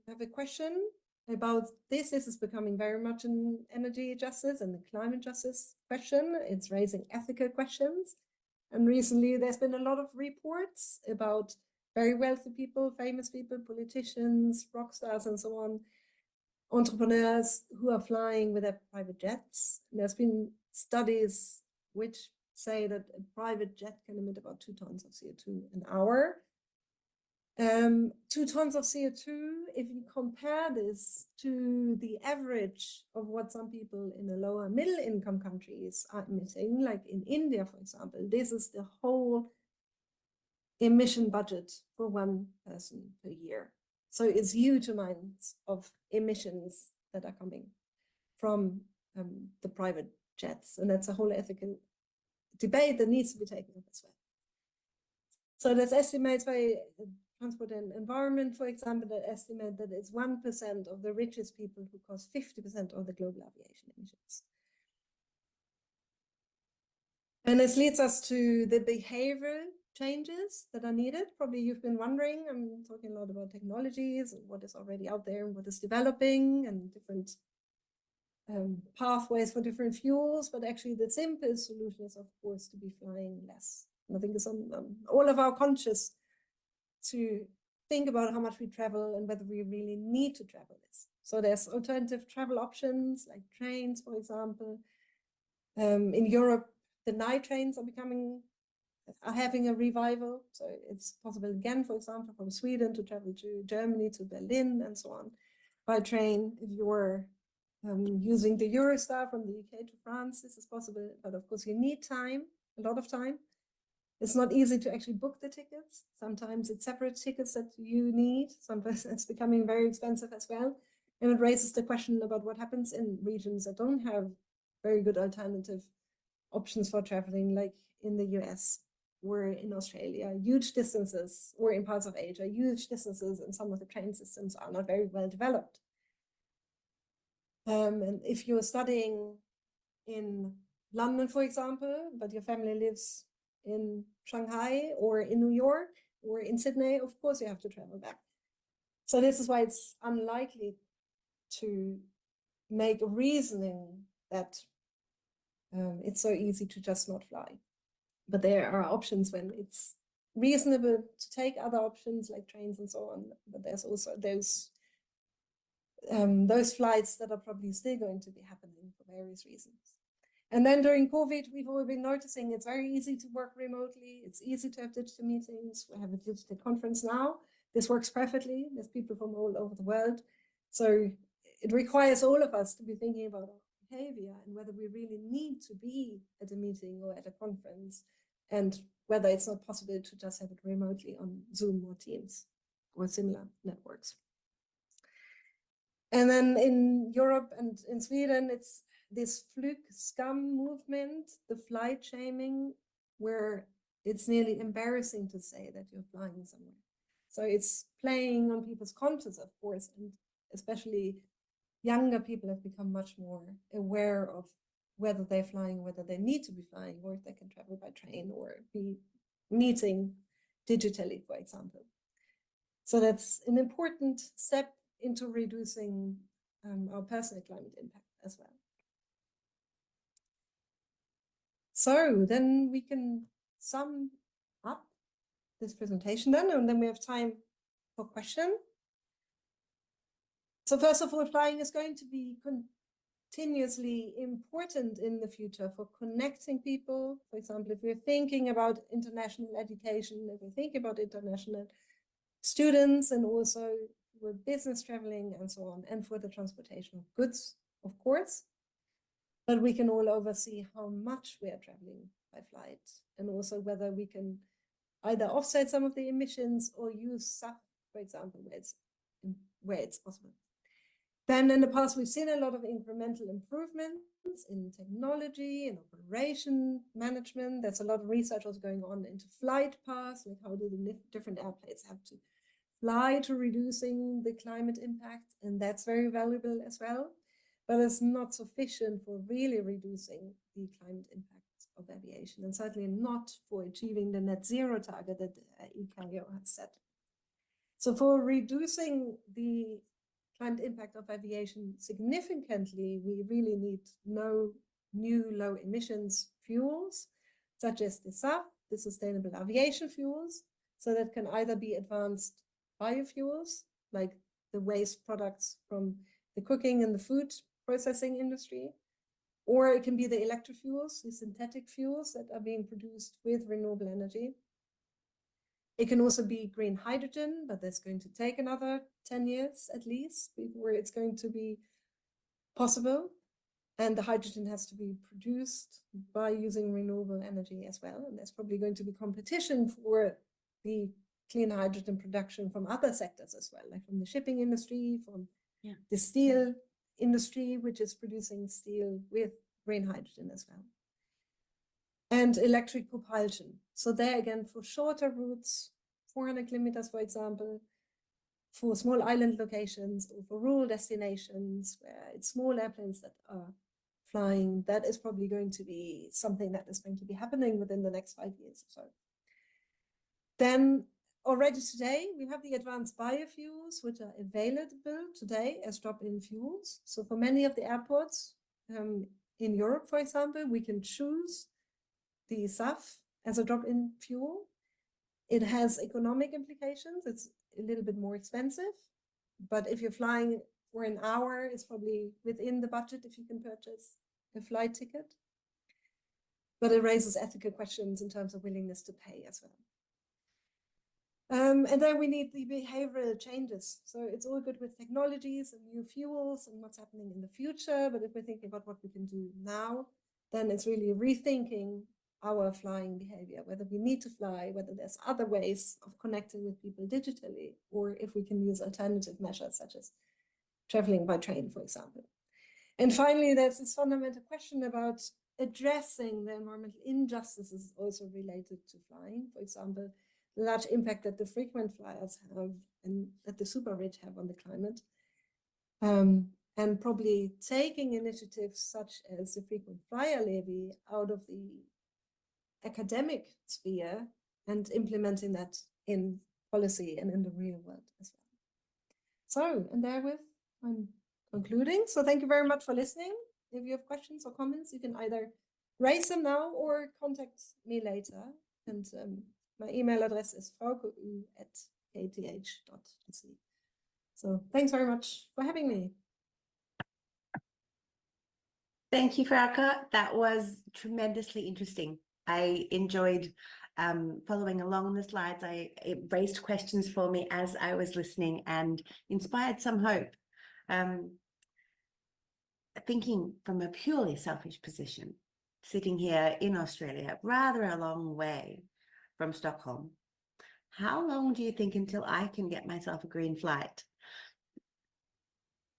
I have a question about this. This is becoming very much an energy justice and the climate justice question. It's raising ethical questions. And recently there's been a lot of reports about very wealthy people, famous people, politicians, rock stars, and so on, entrepreneurs who are flying with their private jets. And there's been studies which say that a private jet can emit about 2 tons of CO2 an hour. 2 tons of CO2, if you compare this to the average of what some people in the lower middle income countries are emitting, like in India, for example, this is the whole emission budget for one person per year. So it's huge amounts of emissions that are coming from the private jets. And that's a whole ethical debate that needs to be taken up as well. So there's estimates by Transport and Environment, for example, that estimate that it's 1% of the richest people who cause 50% of the global aviation emissions. And this leads us to the behavioral changes that are needed. Probably you've been wondering, I'm talking a lot about technologies and what is already out there and what is developing and different pathways for different fuels, but actually the simplest solution is, of course, to be flying less. And I think it's on all of our conscious to think about how much we travel and whether we really need to travel this. So there's alternative travel options like trains, for example. In Europe, the night trains are having a revival. So it's possible again, for example, from Sweden to travel to Germany, to Berlin, and so on by train. If you're using the Eurostar from the UK to France, this is possible. But of course, you need time, a lot of time. It's not easy to actually book the tickets. Sometimes it's separate tickets that you need. Sometimes it's becoming very expensive as well. And it raises the question about what happens in regions that don't have very good alternative options for traveling, like in the US or in Australia, huge distances, or in parts of Asia, huge distances, and some of the train systems are not very well developed. And if you're studying in London, for example, but your family lives in Shanghai or in New York or in Sydney, of course you have to travel back. So this is why it's unlikely to make a reasoning that it's so easy to just not fly. But there are options when it's reasonable to take other options like trains and so on. But there's also those flights that are probably still going to be happening for various reasons. And then during COVID, we've all been noticing it's very easy to work remotely. It's easy to have digital meetings. We have a digital conference now. This works perfectly. There's people from all over the world. So it requires all of us to be thinking about our behavior and whether we really need to be at a meeting or at a conference, and whether it's not possible to just have it remotely on Zoom or Teams or similar networks. And then in Europe and in Sweden, it's this Flugskam movement, the flight shaming, where it's nearly embarrassing to say that you're flying somewhere. So it's playing on people's conscience, of course, and especially younger people have become much more aware of whether they're flying, whether they need to be flying, or if they can travel by train or be meeting digitally, for example. So that's an important step into reducing our personal climate impact as well. So then we can sum up this presentation then, and then we have time for questions. So first of all, flying is going to be continuously important in the future for connecting people. For example, if we're thinking about international education, if we think about international students, and also for business traveling and so on, and for the transportation of goods, of course. But we can all oversee how much we are traveling by flight, and also whether we can either offset some of the emissions or use SAF, for example, where it's possible. Then in the past, we've seen a lot of incremental improvements in technology, in operation management. There's a lot of research also going on into flight paths, like how do the different airplanes have to fly to reducing the climate impact, and that's very valuable as well. But it's not sufficient for really reducing the climate impact of aviation, and certainly not for achieving the net zero target that ICAO has set. So for reducing the climate impact of aviation significantly, we really need no new low emissions fuels, such as the SAF, the sustainable aviation fuels. So that can either be advanced biofuels, like the waste products from the cooking and the food processing industry, or it can be the electrofuels, the synthetic fuels that are being produced with renewable energy. It can also be green hydrogen, but that's going to take another 10 years at least before it's going to be possible. And the hydrogen has to be produced by using renewable energy as well. And there's probably going to be competition for the clean hydrogen production from other sectors as well, like from the shipping industry, from the steel industry, which is producing steel with green hydrogen as well. And electric propulsion. So there again, for shorter routes, 400 kilometers, for example, for small island locations or for rural destinations where it's small airplanes that are flying, that is probably going to be something that is going to be happening within the next 5 years or so. Then already today, we have the advanced biofuels, which are available today as drop-in fuels. So for many of the airports in Europe, for example, we can choose the SAF as a drop-in fuel. It has economic implications. It's a little bit more expensive, but if you're flying for an hour, it's probably within the budget if you can purchase a flight ticket. But it raises ethical questions in terms of willingness to pay as well. And then we need the behavioral changes. So it's all good with technologies and new fuels and what's happening in the future. But if we're thinking about what we can do now, then it's really rethinking our flying behavior, whether we need to fly, whether there's other ways of connecting with people digitally, or if we can use alternative measures such as traveling by train, for example. And finally, there's this fundamental question about addressing the environmental injustices also related to flying. For example, the large impact that the frequent flyers have and that the super rich have on the climate. And probably taking initiatives such as the frequent flyer levy out of the academic sphere and implementing that in policy and in the real world as well. So, and therewith, I'm concluding. So thank you very much for listening. If you have questions or comments, you can either raise them now or contact me later. And my email address is fraukeu@kth.se. So thanks very much for having me. Thank you, Frauke. That was tremendously interesting. I enjoyed following along the slides. It raised questions for me as I was listening and inspired some hope. Thinking from a purely selfish position, sitting here in Australia, rather a long way from Stockholm, how long do you think until I can get myself a green flight?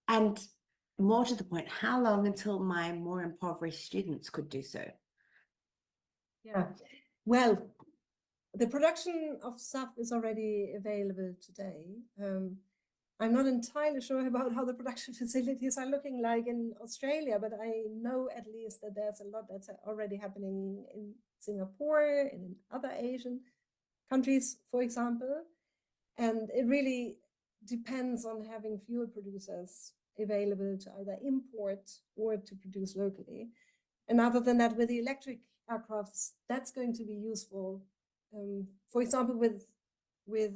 And more to the point, how long until my more impoverished students could do so? Yeah, well, the production of SAF is already available today. I'm not entirely sure about how the production facilities are looking like in Australia, but I know at least that there's a lot that's already happening in Singapore and in other Asian countries, for example. And it really depends on having fuel producers available to either import or to produce locally. And other than that, with the electric aircrafts, that's going to be useful. For example, with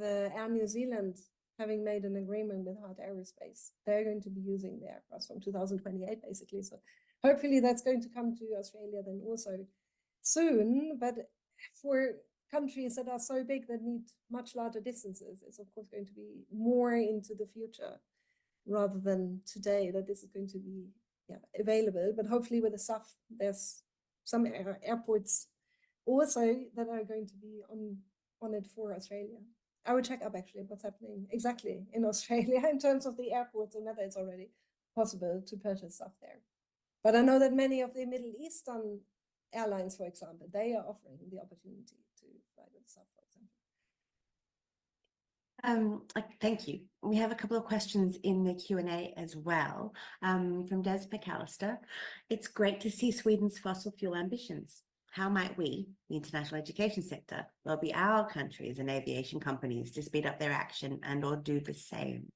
Air New Zealand having made an agreement with Hart Aerospace, they're going to be using the aircraft from 2028, basically. So hopefully that's going to come to Australia then also soon. But for countries that are so big that need much larger distances, it's of course going to be more into the future rather than today that this is going to be available. But hopefully with the SAF, there's some airports also that are going to be on it for Australia. I will check up actually what's happening exactly in Australia in terms of the airports and whether it's already possible to purchase stuff there. But I know that many of the Middle Eastern airlines, for example, they are offering the opportunity to fly with SAF, for example. Thank you. We have a couple of questions in the Q&A as well, from Des McAllister. It's great to see Sweden's fossil fuel ambitions. How might we, the international education sector, lobby our countries and aviation companies to speed up their action and or do the same?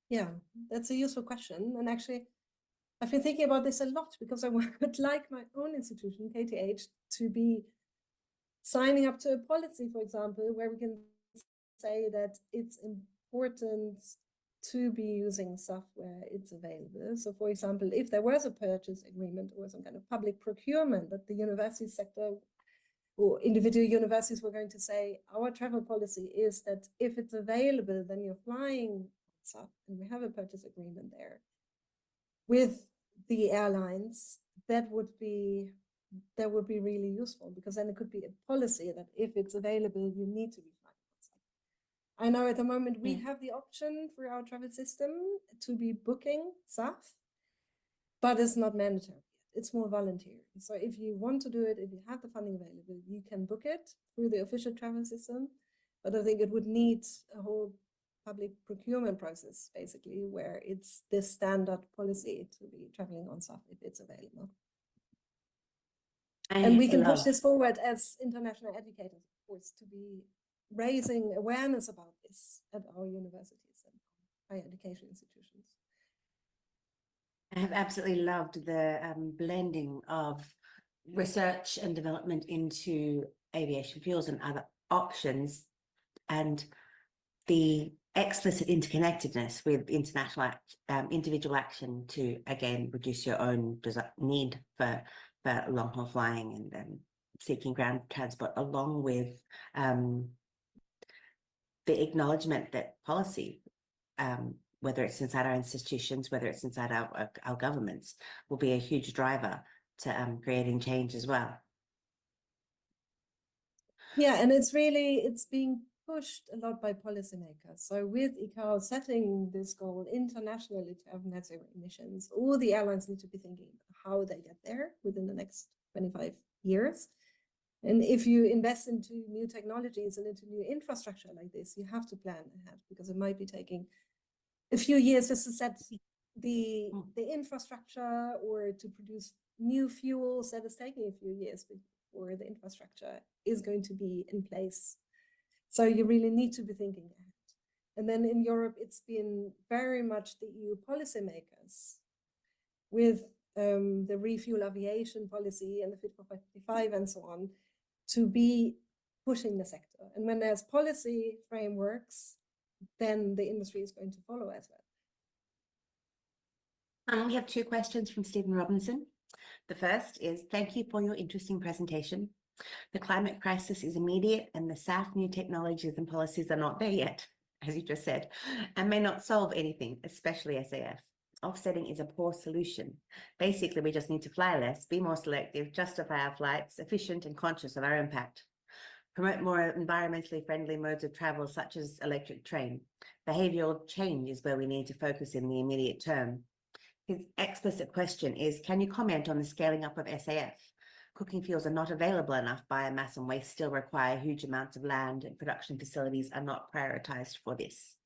Yeah, that's a useful question. And actually, I've been thinking about this a lot because I would like my own institution, KTH, to be signing up to a policy, for example, where we can say that it's important to be using SAF where it's available. So, for example, if there was a purchase agreement or some kind of public procurement that the university sector or individual universities were going to say, our travel policy is that if it's available, then you're flying SAF, and we have a purchase agreement there with the airlines, that would be really useful, because then it could be a policy that if it's available, you need to be flying SAF. I know at the moment we have the option for our travel system to be booking SAF, but it's not mandatory. It's more voluntary. So if you want to do it, if you have the funding available, you can book it through the official travel system. But I think it would need a whole public procurement process, basically, where it's this standard policy to be traveling on SAF if it's available. And we can push this forward as international educators, of course, to be raising awareness about this at our universities and higher education institutions. I have absolutely loved the blending of research and development into aviation fuels and other options, and the explicit interconnectedness with international individual action to, again, reduce your own need for long-haul flying and seeking ground transport, along with the acknowledgement that policy, whether it's inside our institutions, whether it's inside our governments, will be a huge driver to creating change as well. Yeah, and it's being pushed a lot by policymakers. So with ICAO setting this goal internationally to have net zero emissions, all the airlines need to be thinking how they get there within the next 25 years. And if you invest into new technologies and into new infrastructure like this, you have to plan ahead, because it might be taking a few years just to set the infrastructure, or to produce new fuels. That is taking a few years before the infrastructure is going to be in place. So you really need to be thinking ahead. And then in Europe, it's been very much the EU policymakers with the refuel aviation policy and the Fit for 55 and so on, to be pushing the sector. And when there's policy frameworks, then the industry is going to follow as well. We have two questions from Stephen Robinson. The first is, thank you for your interesting presentation. The climate crisis is immediate, and the SAF new technologies and policies are not there yet, as you just said, and may not solve anything, especially SAF. Offsetting is a poor solution. Basically, we just need to fly less, be more selective, justify our flights, efficient and conscious of our impact. Promote more environmentally friendly modes of travel, such as electric train. Behavioural change is where we need to focus in the immediate term. His explicit question is, can you comment on the scaling up of SAF? Cooking fuels are not available enough. Biomass and waste still require huge amounts of land, and production facilities are not prioritised for this.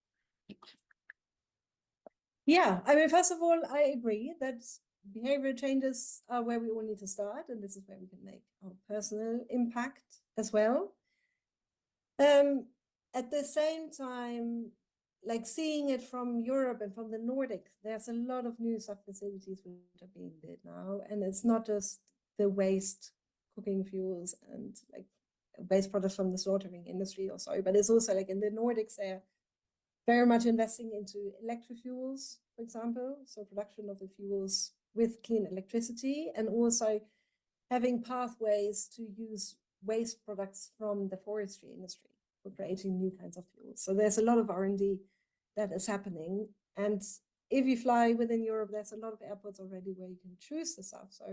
Yeah, I mean, first of all, I agree that behavioral changes are where we all need to start, and this is where we can make our personal impact as well. At the same time, like seeing it from Europe and from the Nordics, there's a lot of new SAF facilities which are being built now, and it's not just the waste cooking fuels and like waste products from the slaughtering industry or so, but it's also like in the Nordics, they're very much investing into electric fuels, for example, so production of the fuels with clean electricity, and also having pathways to use waste products from the forestry industry for creating new kinds of fuels. So there's a lot of R&D that is happening. And if you fly within Europe, there's a lot of airports already where you can choose the SAF. So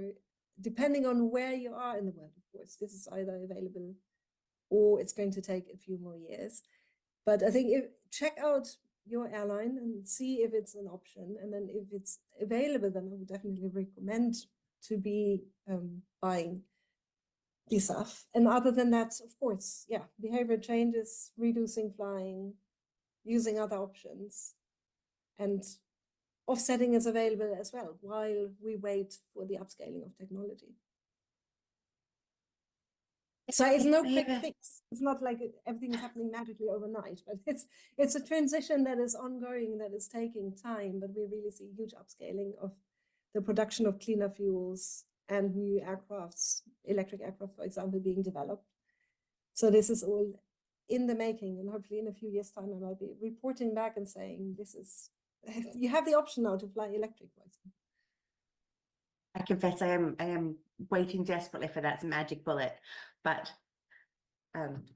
depending on where you are in the world, of course, this is either available or it's going to take a few more years. But I think check out your airline and see if it's an option. And then if it's available, then I would definitely recommend to be buying this stuff. And other than that, of course, yeah, behavior changes, reducing flying, using other options, and offsetting is available as well while we wait for the upscaling of technology. So it's no quick fix. It's not like everything is happening magically overnight, but it's a transition that is ongoing, that is taking time, but we really see huge upscaling of the production of cleaner fuels and new aircrafts, electric aircraft, for example, being developed. So this is all in the making, and hopefully in a few years' time, I might be reporting back and saying, this is, you have the option now to fly electric. I confess I am waiting desperately for that magic bullet, but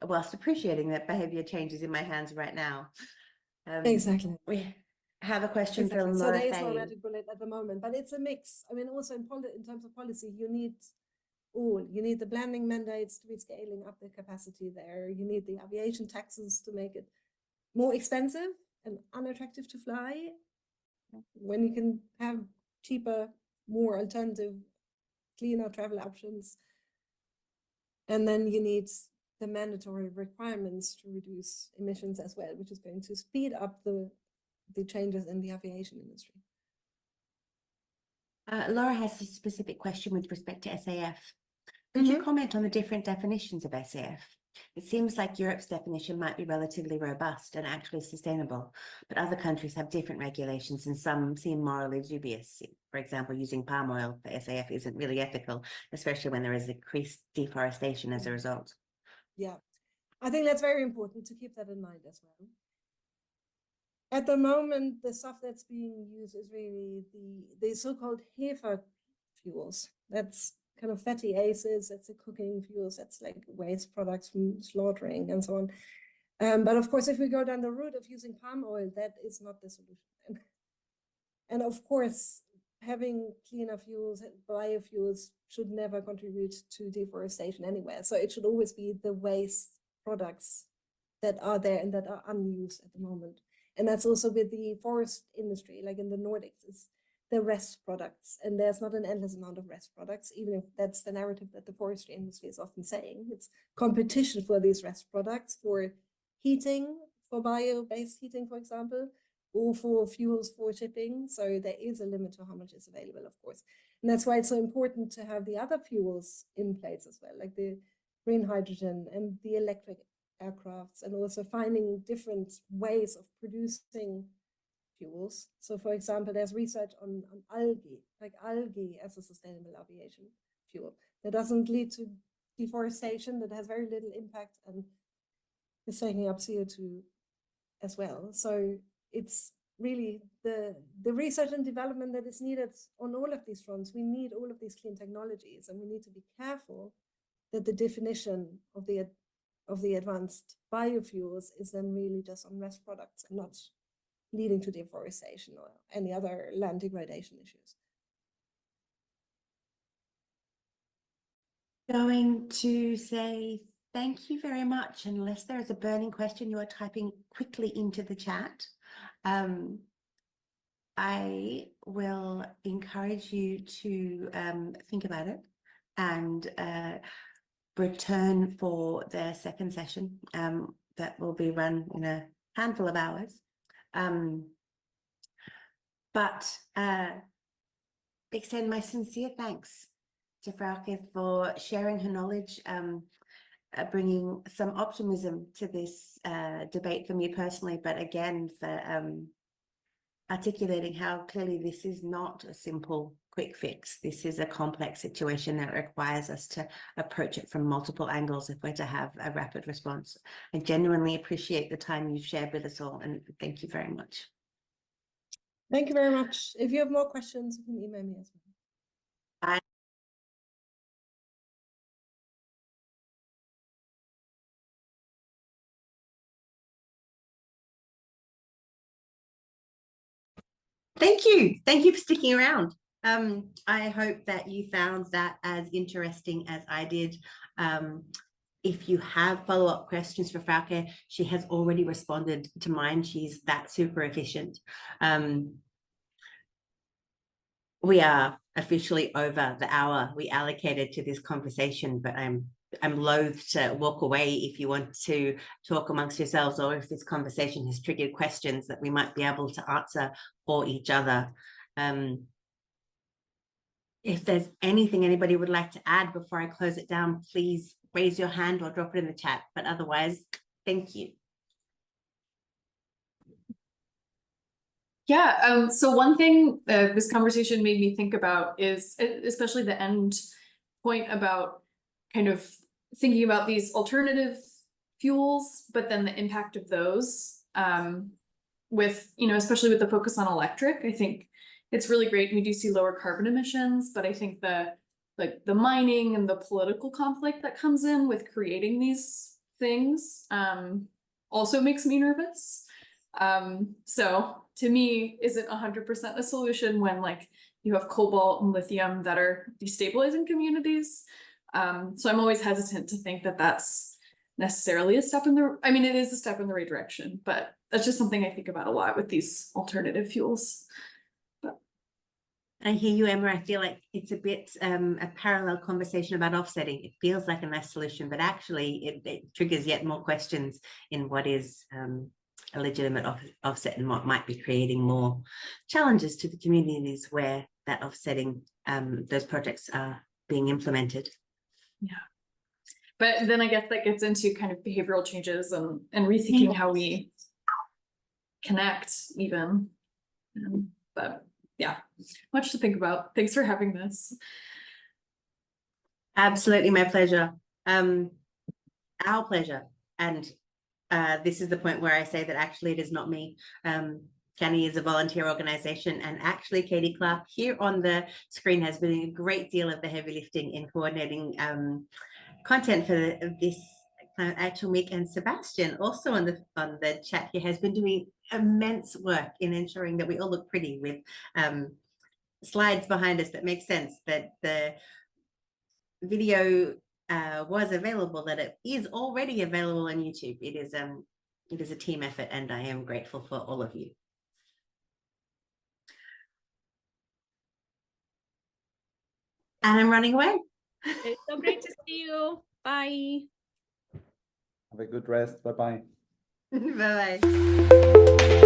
whilst appreciating that behavior change is in my hands right now. Exactly. We have a question from So Laura there is no Fay. magic bullet at the moment, but it's a mix. I mean, also in terms of policy, you need all. You need the blending mandates to be scaling up the capacity there. You need the aviation taxes to make it more expensive and unattractive to fly when you can have cheaper, more alternative, cleaner travel options. And then you need the mandatory requirements to reduce emissions as well, which is going to speed up the changes in the aviation industry. Laura has a specific question with respect to SAF. Could you comment on the different definitions of SAF? It seems like Europe's definition might be relatively robust and actually sustainable, but other countries have different regulations and some seem morally dubious. For example, using palm oil for SAF isn't really ethical, especially when there is increased deforestation as a result. Yeah, I think that's very important to keep that in mind as well. At the moment, the stuff that's being used is really the so-called HEFA fuels. That's kind of fatty acids, that's the cooking fuels, that's like waste products from slaughtering and so on. But of course, if we go down the route of using palm oil, that is not the solution. And of course, having cleaner fuels, biofuels should never contribute to deforestation anywhere. So it should always be the waste products that are there and that are unused at the moment. And that's also with the forest industry, like in the Nordics, it's the rest products. And there's not an endless amount of rest products, even if that's the narrative that the forestry industry is often saying. It's competition for these rest products, for heating, for bio-based heating, for example, or for fuels for shipping. So there is a limit to how much is available, of course. And that's why it's so important to have the other fuels in place as well, like the green hydrogen and the electric aircrafts, and also finding different ways of producing fuels. So for example, there's research on algae, like algae as a sustainable aviation fuel that doesn't lead to deforestation, that has very little impact and is taking up CO2 as well. So it's really the research and development that is needed on all of these fronts. We need all of these clean technologies, and we need to be careful that the definition of the advanced biofuels is then really just on rest products and not leading to deforestation or any other land degradation issues. Going to say thank you very much. Unless there is a burning question you are typing quickly into the chat, I will encourage you to think about it and return for the second session that will be run in a handful of hours. But extend my sincere thanks to Frauke for sharing her knowledge, bringing some optimism to this debate for me personally, but again, for articulating how clearly this is not a simple quick fix. This is a complex situation that requires us to approach it from multiple angles if we're to have a rapid response. I genuinely appreciate the time you've shared with us all, and thank you very much. Thank you very much. If you have more questions, you can email me as well. Thank you. Thank you for sticking around. I hope that you found that as interesting as I did. if you have follow-up questions for Frauke, she has already responded to mine. She's that super efficient. We are officially over the hour we allocated to this conversation, but I'm loath to walk away if you want to talk amongst yourselves, or if this conversation has triggered questions that we might be able to answer for each other. If there's anything anybody would like to add before I close it down, please raise your hand or drop it in the chat. But otherwise, thank you. Yeah, so one thing this conversation made me think about is especially the end point about kind of thinking about these alternative fuels, but then the impact of those with, you know, especially with the focus on electric. I think it's really great. We do see lower carbon emissions, but I think the mining and the political conflict that comes in with creating these things also makes me nervous. So to me, isn't 100% a solution when like you have cobalt and lithium that are destabilizing communities. So I'm always hesitant to think that that's necessarily a step in the, I mean, it is a step in the right direction, but that's just something I think about a lot with these alternative fuels. I hear you, Emma. I feel like it's a bit a parallel conversation about offsetting. It feels like a nice solution, but actually it triggers yet more questions in what is a legitimate offset and what might be creating more challenges to the communities where that offsetting, those projects are being implemented. Yeah. But then I guess that gets into kind of behavioral changes and rethinking how we connect even. But yeah, much to think about. Thanks for having this. Absolutely, my pleasure. Our pleasure. And this is the point where I say that actually it is not me. Canny is a volunteer organization, and actually Katie Clark here on the screen has been doing a great deal of the heavy lifting in coordinating content for this Climate Action Week, and Sebastian also on the chat here has been doing immense work in ensuring that we all look pretty with slides behind us that make sense, that the video was available, that it is already available on YouTube. It is a team effort, and I am grateful for all of you. And I'm running away. It's so great to see you. Bye. Have a good rest. Bye-bye. Bye-bye.